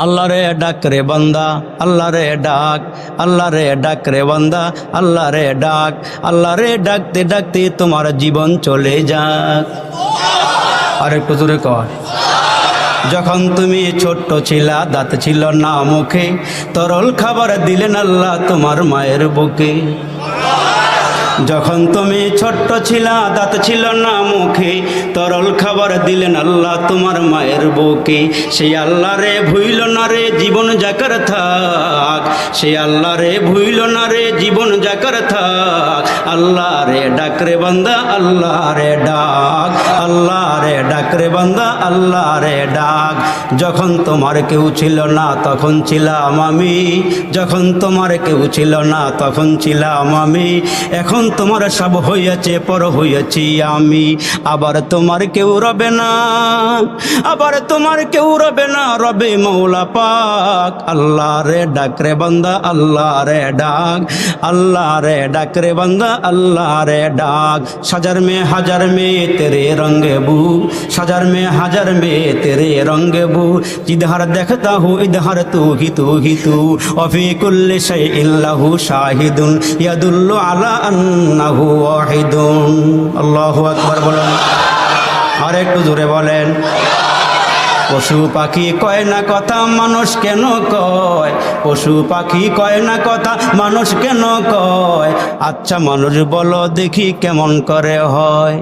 আল্লাহ রে ডাক রে বান্দা, আল্লাহ রে ডাক, আল্লাহ রে ডাক রে বান্দা, আল্লাহ রে ডাক, আল্লাহ রে ডাকতে ডাকতে তোমার জীবন চলে যাক। আরেকটু জোরে কর। যখন তুমি ছোট্ট ছিলা, দাঁত ছিল না মুখে, তরল খাবার দিলেন আল্লাহ তোমার মায়ের বুকে। যখন তুমি ছোট্ট ছিলা, দাঁত ছিল না মুখে, তরল খাবার দিলেন আল্লাহ তোমার মায়ের বুকে। সেই আল্লাহ রে ভুইল না রে জীবন যাকার থাক, সেই আল্লাহ রে ভুইল না রে জীবন যাকার থাক। আল্লাহ রে ডাক রে বান্দা, আল্লাহ রে ডাক, আল্লাহ রে ডাক রে বান্দা, আল্লাহ রে ডাক। যখন তোমার কেউ ছিল না তখন ছিলাম আমি, যখন তোমার কেউ ছিল না তখন ছিলাম আমি, এখন তোমার সব হইয়াছে পর হইয়াছি আমি। আবার তোমার কেউ রবে না, আবার তোমার কেউ রবে না, রবে মৌলা পাক। আল্লাহ রে ডাক রে বান্দা, আল্লাহ রে ডাক, আল্লাহ রে ডাক রে বান্দা, আল্লাহ রে ডাক। সাজার মে হাজার মে তেরে রঙ্গে বু, সাজার মে হাজার মে তেরে রঙ্গে বু, जिधर देखता हूँ इधर तू ही तू, वफी कुल्ली शैइन लहू शाहिदुन यदुल्लु अला अन्नहु वाहिदुन। अल्लाहु আকবার বলেন, আর একটু জোরে বলেন। পশু পাখি কয় না কথা মানুষ কেন কয়, পশু পাখি কয় না কথা মানুষ কেন কয়, আচ্ছা মানুষ বলো দেখি কেমন করে হয়।